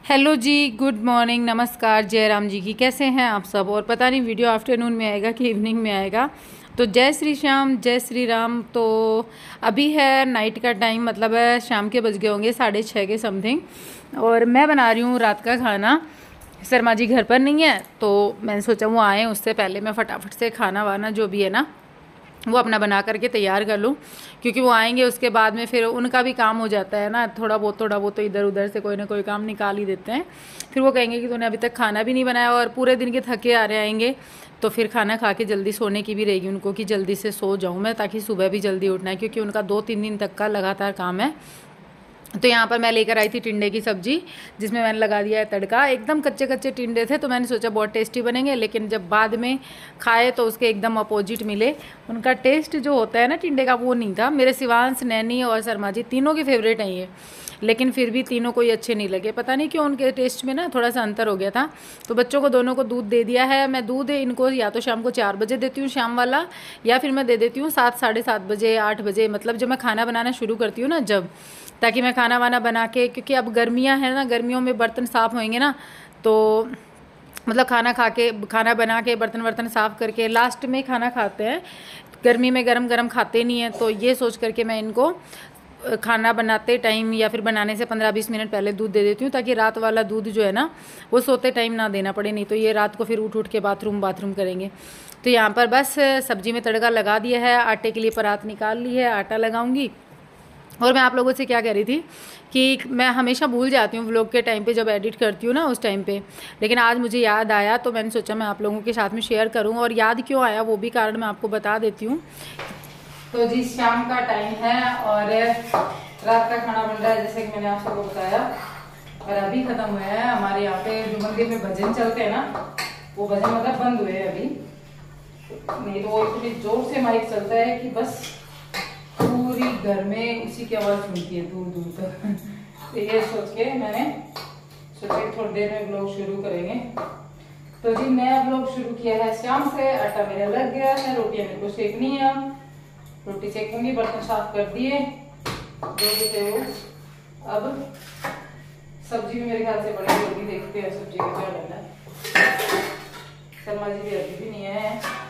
Hello जी, good morning, नमस्कार, जय राम जी की। कैसे हैं आप सब? और पता नहीं वीडियो आफ्टरनून में आएगा कि इवनिंग में आएगा। तो जय श्री श्याम, जय श्री राम। तो अभी है नाइट का टाइम, मतलब है शाम के बज गए होंगे 6:30 के समथिंग। और मैं बना रही हूँ रात का खाना। शर्मा जी घर पर नहीं है, तो मैंने सोचा वो आए उससे पहले मैं फटाफट से खाना वाना जो भी है ना वो अपना बना करके तैयार कर लूँ, क्योंकि वो आएंगे उसके बाद में फिर उनका भी काम हो जाता है ना। थोड़ा बहुत तो इधर उधर से कोई ना कोई काम निकाल ही देते हैं। फिर वो कहेंगे कि तूने अभी तक खाना भी नहीं बनाया, और पूरे दिन के थके आ रहे आएंगे, तो फिर खाना खा के जल्दी सोने की भी रहेगी उनको कि जल्दी से सो जाऊँ मैं, ताकि सुबह भी जल्दी उठना है, क्योंकि उनका 2-3 दिन तक का लगातार काम है। तो यहाँ पर मैं लेकर आई थी टिंडे की सब्ज़ी, जिसमें मैंने लगा दिया है तड़का। एकदम कच्चे कच्चे टिंडे थे, तो मैंने सोचा बहुत टेस्टी बनेंगे, लेकिन जब बाद में खाए तो उसके एकदम अपोजिट मिले। उनका टेस्ट जो होता है ना टिंडे का, वो नहीं था। मेरे शिवांश, नैनी और शर्मा जी तीनों के फेवरेट हैं ये, लेकिन फिर भी तीनों को ही अच्छे नहीं लगे। पता नहीं क्यों, उनके टेस्ट में ना थोड़ा सा अंतर हो गया था। तो बच्चों को दोनों को दूध दे दिया है। मैं दूध इनको या तो शाम को 4 बजे देती हूँ शाम वाला, या फिर मैं दे देती हूँ 7, 7:30 बजे, 8 बजे, मतलब जब मैं खाना बनाना शुरू करती हूँ ना, जब, ताकि मैं खाना वाना बना के, क्योंकि अब गर्मियाँ हैं ना, गर्मियों में बर्तन साफ़ होंगे ना, तो मतलब खाना बना के बर्तन वर्तन साफ़ करके लास्ट में खाना खाते हैं। गर्मी में गरम गरम खाते नहीं हैं, तो ये सोच करके मैं इनको खाना बनाते टाइम या फिर बनाने से 15-20 मिनट पहले दूध दे देती हूँ, ताकि रात वाला दूध जो है ना वो सोते टाइम ना देना पड़े, नहीं तो ये रात को फिर उठ के बाथरूम करेंगे। तो यहाँ पर बस सब्जी में तड़का लगा दिया है, आटे के लिए परात निकाल ली है, आटा लगाऊंगी। और मैं आप लोगों से क्या कह रही थी कि मैं हमेशा भूल जाती हूँ व्लॉग के टाइम पे, जब एडिट करती हूँ ना उस टाइम पे, लेकिन आज मुझे याद आया, तो मैंने सोचा मैं आप लोगों के साथ में शेयर करूँ। और याद क्यों आया वो भी कारण मैं आपको बता देती हूँ। तो जी शाम का टाइम है और रात का खाना बन रहा है, जैसे कि मैंने आप सबको बताया। और अभी खत्म हुआ है हमारे यहाँ पे जो मंदिर में भजन चलते हैं ना, वो भजन मतलब बंद हुए हैं अभी, नहीं तो वो इतनी जोर से माइक चलता है कि बस पूरी घर में उसी की आवाज सुनती है दूर दूर तक। तो ये सोच के मैंने सोचा थोड़ी देर में ब्लॉग शुरू करेंगे। तो जी नया ब्लॉग शुरू किया है शाम से। आटा मेरा लग गया है, रोटियां मेरे को सेकनी है, रोटी सेकूंगी। बर्तन साफ कर दिए जो भी थे वो। अब सब्जी भी मेरे ख्याल से बड़ी होगी, देखते हैं सब्जी का क्या बनना है। शर्मा जी भी अभी भी नहीं है।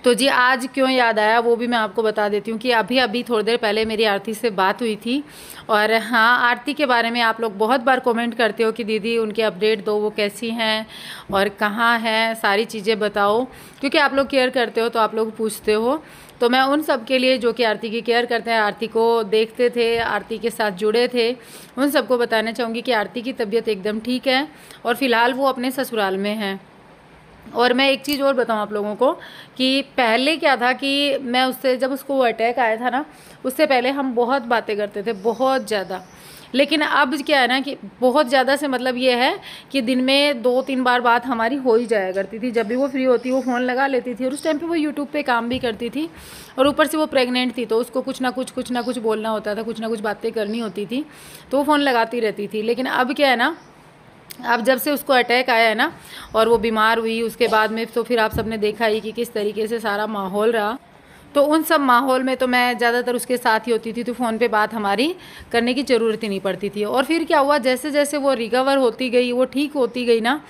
तो जी आज क्यों याद आया वो भी मैं आपको बता देती हूँ कि अभी थोड़ी देर पहले मेरी आरती से बात हुई थी। और हाँ, आरती के बारे में आप लोग बहुत बार कमेंट करते हो कि दीदी उनके अपडेट दो, वो कैसी हैं और कहाँ हैं, सारी चीज़ें बताओ, क्योंकि आप लोग केयर करते हो तो आप लोग पूछते हो। तो मैं उन सब के लिए जो कि आरती की केयर करते हैं, आरती को देखते थे, आरती के साथ जुड़े थे, उन सबको बताना चाहूँगी कि आरती की तबीयत एकदम ठीक है और फ़िलहाल वो अपने ससुराल में है। और मैं एक चीज़ और बताऊं आप लोगों को कि पहले क्या था कि मैं उससे, जब उसको वो अटैक आया था ना, उससे पहले हम बहुत बातें करते थे, बहुत ज़्यादा। लेकिन अब क्या है ना कि बहुत ज़्यादा से मतलब ये है कि दिन में 2-3 बार बात हमारी हो ही जाया करती थी। जब भी वो फ्री होती वो फ़ोन लगा लेती थी, और उस टाइम पे वो यूट्यूब पे काम भी करती थी, और ऊपर से वो प्रेग्नेंट थी, तो उसको कुछ ना कुछ बोलना होता था, कुछ ना कुछ बातें करनी होती थी, तो वो फ़ोन लगाती रहती थी। लेकिन अब क्या है ना, अब जब से उसको अटैक आया है ना और वो बीमार हुई, उसके बाद में तो फिर आप सबने देखा ही कि किस तरीके से सारा माहौल रहा। तो उन सब माहौल में तो मैं ज़्यादातर उसके साथ ही होती थी, तो फ़ोन पे बात हमारी करने की ज़रूरत ही नहीं पड़ती थी। और फिर क्या हुआ, जैसे जैसे वो रिकवर होती गई, वो ठीक होती गई ना,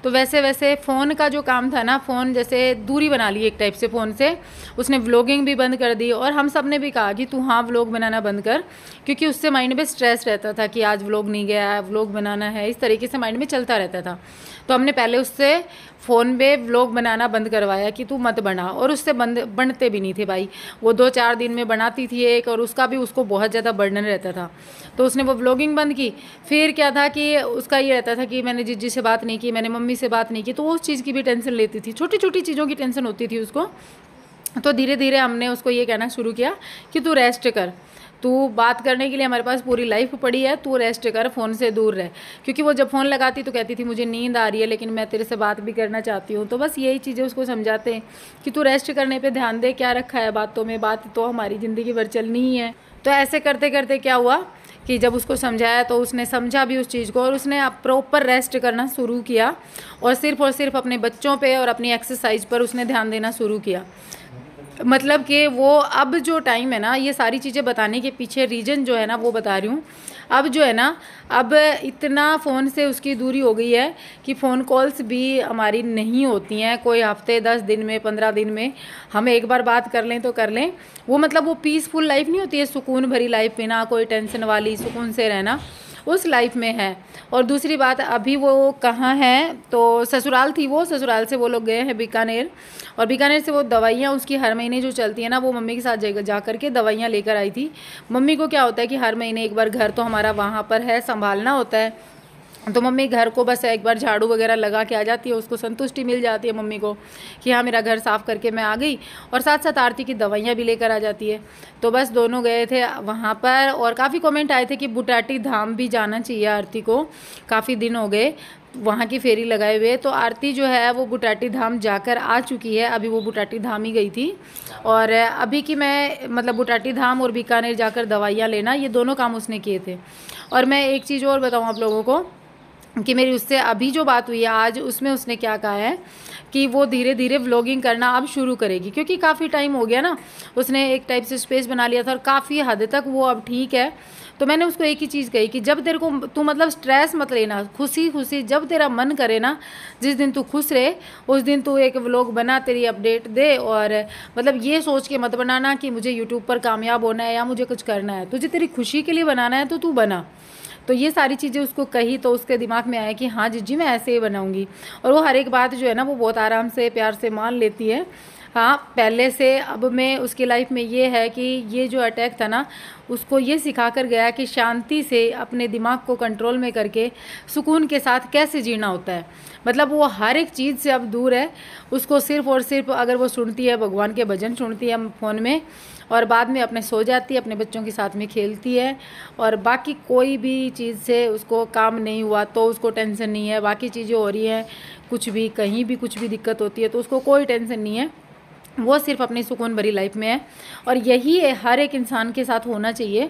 तो वैसे वैसे फ़ोन का जो काम था ना, फ़ोन जैसे दूरी बना ली एक टाइप से फ़ोन से। उसने व्लॉगिंग भी बंद कर दी, और हम सब ने भी कहा कि तू हाँ व्लॉग बनाना बंद कर, क्योंकि उससे माइंड में स्ट्रेस रहता था कि आज व्लॉग नहीं गया है, व्लॉग बनाना है, इस तरीके से माइंड में चलता रहता था। तो हमने पहले उससे फ़ोन पे व्लॉग बनाना बंद करवाया कि तू मत बना, और उससे बनते भी नहीं थे भाई। वो 2-4 दिन में बनाती थी एक, और उसका भी उसको बहुत ज़्यादा बर्डन रहता था, तो उसने वो व्लॉगिंग बंद की। फिर क्या था कि उसका ये रहता था कि मैंने जीजी से बात नहीं की, मैंने मम्मी से बात नहीं की, तो वो उस चीज़ की भी टेंशन लेती थी, छोटी छोटी चीज़ों की टेंशन होती थी उसको। तो धीरे धीरे हमने उसको ये कहना शुरू किया कि तू रेस्ट कर, तू बात करने के लिए हमारे पास पूरी लाइफ पड़ी है, तू रेस्ट कर, फ़ोन से दूर रह। क्योंकि वो जब फ़ोन लगाती तो कहती थी मुझे नींद आ रही है, लेकिन मैं तेरे से बात भी करना चाहती हूँ। तो बस यही चीज़ें उसको समझाते हैं कि तू रेस्ट करने पे ध्यान दे, क्या रखा है बातों में, बात तो हमारी ज़िंदगी भर चलनी ही है। तो ऐसे करते करते क्या हुआ कि जब उसको समझाया तो उसने समझा भी उस चीज़ को, और उसने अब प्रॉपर रेस्ट करना शुरू किया, और सिर्फ अपने बच्चों पे और अपनी एक्सरसाइज पर उसने ध्यान देना शुरू किया। मतलब कि वो अब जो टाइम है ना, ये सारी चीज़ें बताने के पीछे रीज़न जो है ना वो बता रही हूँ। अब जो है ना, अब इतना फ़ोन से उसकी दूरी हो गई है कि फ़ोन कॉल्स भी हमारी नहीं होती हैं। कोई हफ्ते 10 दिन में 15 दिन में हम एक बार बात कर लें तो कर लें। वो मतलब वो पीसफुल लाइफ नहीं होती है, सुकून भरी लाइफ, बिना कोई टेंशन वाली सुकून से रहना, उस लाइफ में है। और दूसरी बात, अभी वो कहाँ है, तो ससुराल थी वो, ससुराल से वो लोग गए हैं बीकानेर, और बीकानेर से वो दवाइयाँ उसकी हर महीने जो चलती है ना, वो मम्मी के साथ जा कर के दवाइयाँ लेकर आई थी। मम्मी को क्या होता है कि हर महीने एक बार घर तो हमारा वहाँ पर है, संभालना होता है, तो मम्मी घर को बस एक बार झाड़ू वगैरह लगा के आ जाती है, उसको संतुष्टि मिल जाती है मम्मी को कि हाँ मेरा घर साफ़ करके मैं आ गई, और साथ साथ आरती की दवाइयाँ भी लेकर आ जाती है। तो बस दोनों गए थे वहाँ पर, और काफ़ी कमेंट आए थे कि बुटाटी धाम भी जाना चाहिए आरती को, काफ़ी दिन हो गए वहाँ की फेरी लगाए हुए। तो आरती जो है वो बुटाटी धाम जाकर आ चुकी है, अभी वो बुटाटी धाम ही गई थी। और अभी की मैं मतलब बुटाटी धाम और बीकानेर जाकर दवाइयाँ लेना, ये दोनों काम उसने किए थे। और मैं एक चीज़ और बताऊँ आप लोगों को कि मेरी उससे अभी जो बात हुई है आज, उसमें उसने क्या कहा है कि वो धीरे धीरे व्लॉगिंग करना अब शुरू करेगी, क्योंकि काफ़ी टाइम हो गया ना, उसने एक टाइप से स्पेस बना लिया था और काफ़ी हद तक वो अब ठीक है। तो मैंने उसको एक ही चीज़ कही कि जब तेरे को तू मतलब स्ट्रेस मत लेना, खुशी खुशी जब तेरा मन करे ना, जिस दिन तू खुश रहे उस दिन तू एक व्लॉग बना, तेरी अपडेट दे। और मतलब ये सोच के मत बनाना कि मुझे यूट्यूब पर कामयाब होना है या मुझे कुछ करना है, तुझे तेरी खुशी के लिए बनाना है तो तू बना। तो ये सारी चीज़ें उसको कही, तो उसके दिमाग में आया कि हाँ जीजी मैं ऐसे ही बनाऊंगी। और वो हर एक बात जो है ना वो बहुत आराम से प्यार से मान लेती है। हाँ पहले से अब में उसकी लाइफ में ये है कि ये जो अटैक था ना, उसको ये सिखा कर गया कि शांति से अपने दिमाग को कंट्रोल में करके सुकून के साथ कैसे जीना होता है। मतलब वो हर एक चीज़ से अब दूर है। उसको सिर्फ़ और सिर्फ अगर वो सुनती है भगवान के भजन सुनती है फ़ोन में, और बाद में अपने सो जाती है, अपने बच्चों के साथ में खेलती है, और बाकी कोई भी चीज़ से उसको काम नहीं हुआ तो उसको टेंशन नहीं है। बाकी चीज़ें हो रही हैं, कुछ भी कहीं भी कुछ भी दिक्कत होती है तो उसको कोई टेंशन नहीं है, वो सिर्फ अपनी सुकून भरी लाइफ में है। और यही हर एक इंसान के साथ होना चाहिए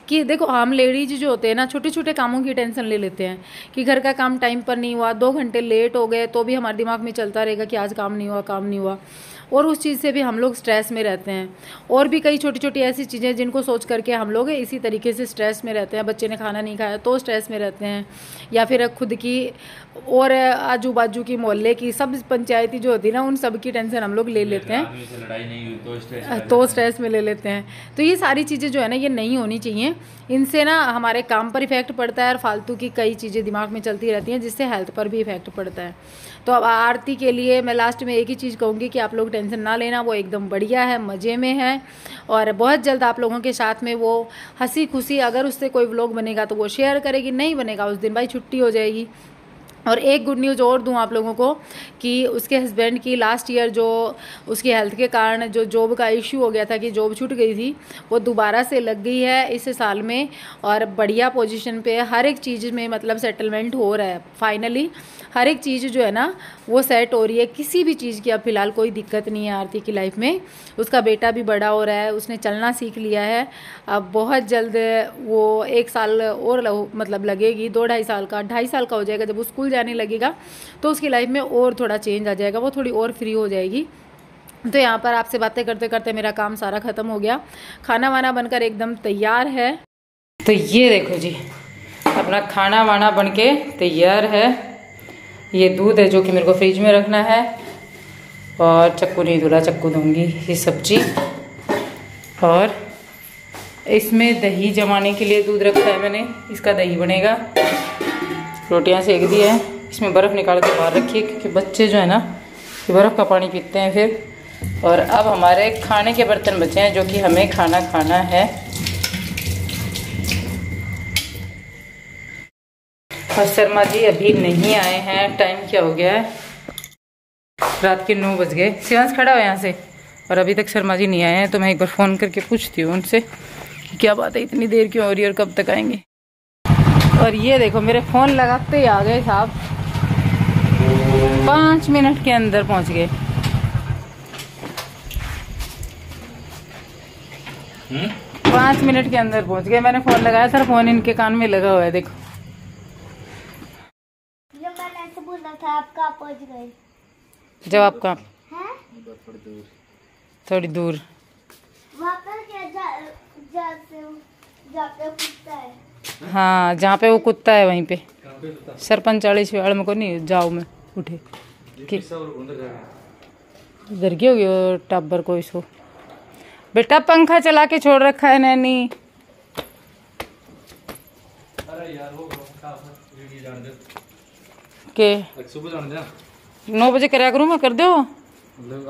कि देखो हम लेडीज जो होते हैं ना, छोटे छोटे कामों की टेंशन ले लेते हैं कि घर का काम टाइम पर नहीं हुआ, 2 घंटे लेट हो गए तो भी हमारे दिमाग में चलता रहेगा कि आज काम नहीं हुआ, काम नहीं हुआ, और उस चीज़ से भी हम लोग स्ट्रेस में रहते हैं। और भी कई छोटी छोटी ऐसी चीज़ें जिनको सोच करके हम लोग इसी तरीके से स्ट्रेस में रहते हैं। बच्चे ने खाना नहीं खाया तो स्ट्रेस में रहते हैं, या फिर खुद की और आजू बाजू की मोहल्ले की सब पंचायती जो होती है ना, उन सब की टेंशन हम लोग ले लेते हैं, लड़ाई नहीं हुई तो स्ट्रेस में ले लेते हैं। तो ये सारी चीज़ें जो है ना ये नहीं होनी चाहिए। इनसे ना हमारे काम पर इफ़ेक्ट पड़ता है और फालतू की कई चीज़ें दिमाग में चलती रहती हैं जिससे हेल्थ पर भी इफ़ेक्ट पड़ता है। तो अब आरती के लिए मैं लास्ट में एक ही चीज़ कहूँगी कि आप लोग टेंशन ना लेना, वो एकदम बढ़िया है, मज़े में है, और बहुत जल्द आप लोगों के साथ में वो हंसी खुशी, अगर उससे कोई व्लॉग बनेगा तो वो शेयर करेगी, नहीं बनेगा उस दिन भाई छुट्टी हो जाएगी। और एक गुड न्यूज़ और दूं आप लोगों को कि उसके हस्बैंड की लास्ट ईयर जो उसकी हेल्थ के कारण जो जॉब का इशू हो गया था कि जॉब छूट गई थी, वो दोबारा से लग गई है इस साल में, और बढ़िया पोजीशन पे हर एक चीज़ में मतलब सेटलमेंट हो रहा है। फाइनली हर एक चीज़ जो है ना वो सेट हो रही है, किसी भी चीज़ की अब फ़िलहाल कोई दिक्कत नहीं है आरती की लाइफ में। उसका बेटा भी बड़ा हो रहा है, उसने चलना सीख लिया है, अब बहुत जल्द वो 1 साल और मतलब लगेगी, 2-2.5 साल का 2.5 साल का हो जाएगा जब वो स्कूल जाने लगेगा, तो उसकी लाइफ में और थोड़ा चेंज आ जाएगा, वो थोड़ी और फ्री हो जाएगी। तो यहाँ पर आपसे बातें करते करते मेरा काम सारा ख़त्म हो गया, खाना वाना बनकर एकदम तैयार है। तो ये देखो जी अपना खाना वाना बन के तैयार है। ये दूध है जो कि मेरे को फ्रिज में रखना है, और चक्कू नहीं धुला, चक्कू दूंगी। ये सब्जी, और इसमें दही जमाने के लिए दूध रखा है मैंने, इसका दही बनेगा। रोटियां सेक दी है, इसमें बर्फ़ निकाल के बाहर रखी है क्योंकि बच्चे जो है ना ये बर्फ़ का पानी पीते हैं फिर। और अब हमारे खाने के बर्तन बचे हैं जो कि हमें खाना खाना है। और शर्मा जी अभी नहीं आए हैं, टाइम क्या हो गया है, रात के 9 बज गए। शिवांश खड़ा हो यहाँ से, और अभी तक शर्मा जी नहीं आए हैं। तो मैं एक बार फ़ोन करके पूछती हूँ उनसे कि क्या बात है, इतनी देर क्यों हो रही है और कब तक आएंगे। और ये देखो मेरे फ़ोन लगाते ही आ गए साहब, 5 मिनट के अंदर पहुँच गए। 5 मिनट के अंदर पहुँच गए। मैंने फ़ोन लगाया था, फ़ोन इनके कान में लगा हुआ है, देखो। था आप कहाँ पहुँच गए? जब आप कहाँ? थोड़ी दूर। वहाँ पर क्या जाते पूछता है? हाँ जहाँ पे वो कुत्ता है वहीं पे सरपंच वाली शिवाड़ में को नहीं जाओ मैं उठे कि इधर की होगी वो टब्बर कोई सो बेटा पंखा चला के छोड़ रखा है नैनी। के सुबह 9 बजे कराया करूँ मैं कर दो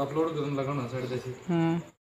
अपलोड लगाना।